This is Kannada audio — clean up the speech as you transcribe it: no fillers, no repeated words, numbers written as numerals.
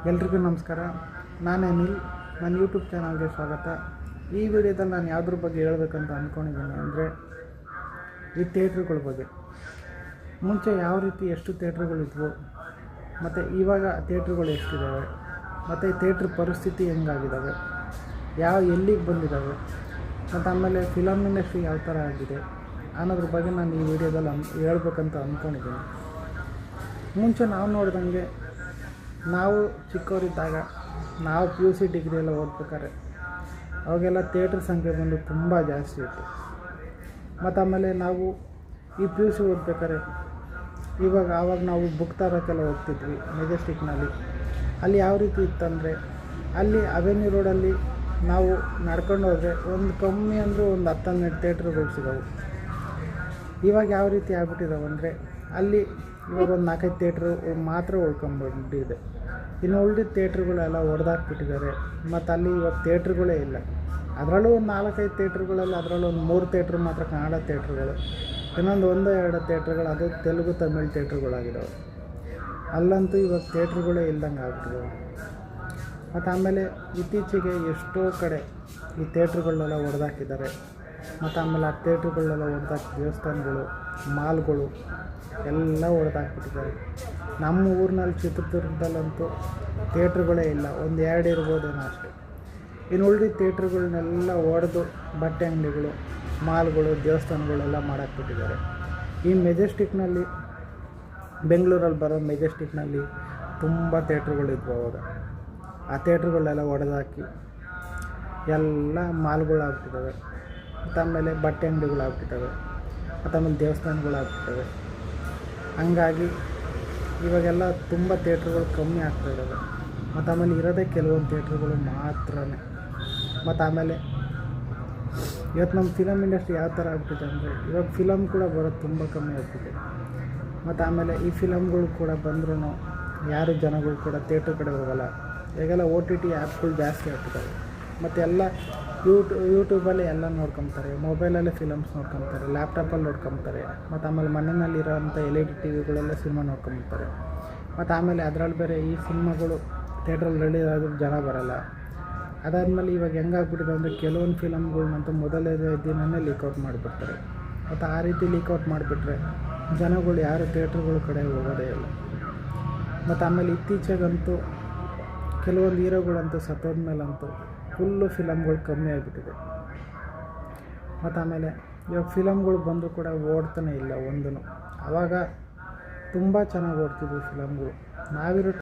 ಎಲ್ರಿಗೂ ನಮಸ್ಕಾರ. ನಾನು ಅನಿಲ್. ನನ್ನ ಯೂಟ್ಯೂಬ್ ಚಾನಲ್ಗೆ ಸ್ವಾಗತ. ಈ ವಿಡಿಯೋದಲ್ಲಿ ನಾನು ಯಾವುದ್ರ ಬಗ್ಗೆ ಹೇಳ್ಬೇಕಂತ ಅಂದ್ಕೊಂಡಿದ್ದೀನಿ ಅಂದರೆ ಈ ಥಿಯೇಟ್ರುಗಳ ಬಗ್ಗೆ. ಮುಂಚೆ ಯಾವ ರೀತಿ ಎಷ್ಟು ಥಿಯೇಟ್ರುಗಳಿದ್ವು ಮತ್ತು ಇವಾಗ ಥಿಯೇಟ್ರುಗಳು ಎಷ್ಟಿದ್ದಾವೆ ಮತ್ತು ಈ ಥಿಯೇಟ್ರ್ ಪರಿಸ್ಥಿತಿ ಹೆಂಗಾಗಿದ್ದಾವೆ, ಎಲ್ಲಿಗೆ ಬಂದಿದ್ದಾವೆ ಮತ್ತು ಆಮೇಲೆ ಫಿಲಮ್ ಇಂಡಸ್ಟ್ರಿ ಯಾವ ಥರ ಆಗಿದೆ ಅನ್ನೋದ್ರ ಬಗ್ಗೆ ನಾನು ಈ ವಿಡಿಯೋದಲ್ಲಿ ಹೇಳ್ಬೇಕಂತ ಅಂದ್ಕೊಂಡಿದ್ದೀನಿ. ಮುಂಚೆ ನಾವು ನೋಡ್ದಂಗೆ ನಾವು ಚಿಕ್ಕವರಿದ್ದಾಗ ನಾವು PUC ಡಿಗ್ರಿ ಎಲ್ಲ ಓದ್ಬೇಕಾದ್ರೆ ಅವಾಗೆಲ್ಲ ಥಿಯೇಟ್ರ್ ಸಂಖ್ಯೆ ಬಂದು ತುಂಬ ಜಾಸ್ತಿ ಇತ್ತು. ಮತ್ತು ಆಮೇಲೆ ನಾವು ಈ PUC ಓದ್ಬೇಕಾದ್ರೆ ಆವಾಗ ನಾವು ಬುಕ್ ತರೋಕ್ಕೆಲ್ಲ ಹೋಗ್ತಿದ್ವಿ ಮೆಜೆಸ್ಟಿಕ್ನಲ್ಲಿ. ಅಲ್ಲಿ ಯಾವ ರೀತಿ ಇತ್ತಂದರೆ ಅಲ್ಲಿ ಅವೆನ್ಯೂ ರೋಡಲ್ಲಿ ನಾವು ನಡ್ಕೊಂಡು ಹೋದರೆ ಒಂದು ಕಮ್ಮಿ ಅಂದರೂ ಒಂದು 10-12 ಥಿಯೇಟ್ರುಗಳು ಸಿಗೋವು. ಇವಾಗ ಯಾವ ರೀತಿ ಆಗ್ಬಿಟ್ಟಿದ್ದಾವೆ ಅಂದರೆ ಅಲ್ಲಿ ಇವಾಗ ಒಂದು 4-5 ಥಿಯೇಟ್ರು ಮಾತ್ರ ಉಳ್ಕೊಂಡ್ಬಿಟ್ಟಿದೆ. ಇನ್ನು ಉಳಿದಿದ್ದ ಥಿಯೇಟ್ರುಗಳೆಲ್ಲ ಹೊಡೆದಾಕ್ಬಿಟ್ಟಿದ್ದಾರೆ. ಮತ್ತು ಅಲ್ಲಿ ಇವಾಗ ಥಿಯೇಟ್ರುಗಳೇ ಇಲ್ಲ. ಅದರಲ್ಲೂ ಒಂದು 4-5 ಥಿಯೇಟ್ರುಗಳಲ್ಲಿ ಅದರಲ್ಲೂ ಒಂದು 3 ಥಿಯೇಟ್ರು ಮಾತ್ರ ಕನ್ನಡ ಥಿಯೇಟ್ರುಗಳು, ಇನ್ನೊಂದು 1-2 ಥಿಯೇಟ್ರುಗಳು ಅದು ತೆಲುಗು ತಮಿಳ್ ಥಿಯೇಟ್ರುಗಳಾಗಿದ್ದಾವೆ. ಅಲ್ಲಂತೂ ಇವಾಗ ಥಿಯೇಟ್ರುಗಳೇ ಇಲ್ದಂಗೆ ಆಗ್ಬಿಟ್ಟಿದ್ದಾವೆ. ಮತ್ತು ಆಮೇಲೆ ಇತ್ತೀಚೆಗೆ ಎಷ್ಟೋ ಕಡೆ ಈ ಥಿಯೇಟ್ರುಗಳನ್ನೆಲ್ಲ ಹೊಡೆದಾಕಿದ್ದಾರೆ. ಮತ್ತು ಆಮೇಲೆ ಆ ಥಿಯೇಟ್ರುಗಳನ್ನೆಲ್ಲ ಹೊಡೆದಾಕಿ ದೇವಸ್ಥಾನಗಳು, ಮಾಲ್ಗಳು ಎಲ್ಲ ಹೊಡೆದಾಕ್ಬಿಟ್ಟಿದ್ದಾರೆ. ನಮ್ಮ ಊರಿನಲ್ಲಿ ಚಿತ್ರದುರ್ಗದಲ್ಲಂತೂ ಥಿಯೇಟ್ರುಗಳೇ ಇಲ್ಲ, ಒಂದು 2 ಇರ್ಬೋದೇನೋ ಅಷ್ಟೇ. ಇನ್ನು ಉಳಿದ ಥಿಯೇಟ್ರುಗಳನ್ನೆಲ್ಲ ಹೊಡೆದು ಬಟ್ಟೆ ಅಂಗಡಿಗಳು, ಮಾಲ್ಗಳು, ದೇವಸ್ಥಾನಗಳೆಲ್ಲ ಮಾಡಾಕ್ಬಿಟ್ಟಿದ್ದಾರೆ. ಈ ಮೆಜೆಸ್ಟಿಕ್ನಲ್ಲಿ, ಬೆಂಗಳೂರಲ್ಲಿ ಬರೋ ಮೆಜೆಸ್ಟಿಕ್ನಲ್ಲಿ ತುಂಬ ಥಿಯೇಟ್ರುಗಳಿದ್ವು ಅವಾಗ. ಆ ಥಿಯೇಟ್ರುಗಳೆಲ್ಲ ಹೊಡೆದಾಕಿ ಎಲ್ಲ ಮಾಲ್ಗಳಾಗ್ಬಿಟ್ಟಿದ್ದಾವೆ. ಮತ್ತು ಆಮೇಲೆ ಬಟ್ಟೆ ಅಂಗಡಿಗಳಾಗ್ಬಿಟ್ಟಿದ್ದಾವೆ. ಮತ್ತು ಆಮೇಲೆ ದೇವಸ್ಥಾನಗಳಾಗ್ಬಿಟ್ಟಿದ್ದಾವೆ. ಹಂಗಾಗಿ ಇವಾಗೆಲ್ಲ ತುಂಬ ಥಿಯೇಟ್ರುಗಳು ಕಮ್ಮಿ ಆಗ್ತಾಯಿದ್ದಾವೆ. ಮತ್ತು ಆಮೇಲೆ ಇರೋದೇ ಕೆಲವೊಂದು ಥಿಯೇಟ್ರುಗಳು ಮಾತ್ರನೇ. ಮತ್ತು ಆಮೇಲೆ ಇವತ್ತು ನಮ್ಮ ಫಿಲಮ್ ಇಂಡಸ್ಟ್ರಿ ಯಾವ ಥರ ಆಗ್ಬಿಟ್ಟಿದೆ ಅಂದರೆ ಇವಾಗ ಫಿಲಮ್ ಕೂಡ ಬರೋದು ತುಂಬ ಕಮ್ಮಿ ಆಗ್ಬಿಟ್ಟಿದೆ. ಮತ್ತು ಆಮೇಲೆ ಈ ಫಿಲಮ್ಗಳು ಕೂಡ ಬಂದ್ರೂ ಯಾರು ಜನಗಳು ಕೂಡ ಥಿಯೇಟ್ರ್ ಕಡೆ ಹೋಗೋಲ್ಲ. ಈಗೆಲ್ಲ OTT ಆ್ಯಪ್ಗಳು ಜಾಸ್ತಿ ಆಗ್ಬಿಟ್ಟಿದ್ದಾವೆ. ಮತ್ತು ಎಲ್ಲ ಯೂಟ್ಯೂಬಲ್ಲಿ ಎಲ್ಲ ನೋಡ್ಕೊತಾರೆ, ಮೊಬೈಲಲ್ಲೇ ಫಿಲಮ್ಸ್ ನೋಡ್ಕೊತಾರೆ, ಲ್ಯಾಪ್ಟಾಪಲ್ಲಿ ನೋಡ್ಕೊತಾರೆ. ಮತ್ತು ಆಮೇಲೆ ಮನೆಯಲ್ಲಿರೋಂಥ LED TVಗಳಲ್ಲೇ ಸಿನಿಮಾ ನೋಡ್ಕೊಂಬಿಡ್ತಾರೆ. ಮತ್ತು ಆಮೇಲೆ ಅದರಲ್ಲಿ ಬೇರೆ ಈ ಸಿನಿಮಾಗಳು ಥಿಯೇಟ್ರಲ್ಲಿ ರಿಲೀಸ್ ಆದರೂ ಜನ ಬರೋಲ್ಲ. ಅದಾದಮೇಲೆ ಇವಾಗ ಹೆಂಗಾಗ್ಬಿಟ್ಟಿದೆ ಅಂದರೆ ಕೆಲವೊಂದು ಫಿಲಮ್ಗಳ್ನಂತೂ ಮೊದಲನೇ ದಿನವೇ ಲೀಕೌಟ್ ಮಾಡಿಬಿಡ್ತಾರೆ. ಮತ್ತು ಆ ರೀತಿ ಲೀಕೌಟ್ ಮಾಡಿಬಿಟ್ರೆ ಜನಗಳು ಯಾರು ಥಿಯೇಟ್ರುಗಳ ಕಡೆ ಹೋಗೋದೇ ಇಲ್ಲ. ಮತ್ತು ಆಮೇಲೆ ಇತ್ತೀಚೆಗಂತೂ ಕೆಲವೊಂದು ಹೀರೋಗಳಂತೂ ಸತ್ತೋದ್ಮೇಲಂತೂ ಫುಲ್ಲು ಫಿಲಮ್ಗಳು ಕಮ್ಮಿ ಆಗಿಬಿಟ್ಟಿದೆ. ಮತ್ತು ಆಮೇಲೆ ಇವಾಗ ಫಿಲಮ್ಗಳು ಬಂದರೂ ಕೂಡ ಓಡ್ತಾನೆ ಇಲ್ಲ ಒಂದೂ. ಆವಾಗ ತುಂಬ ಚೆನ್ನಾಗಿ ಓಡ್ತಿದ್ವು ಫಿಲಮ್ಗಳು. ನಾವಿರೋ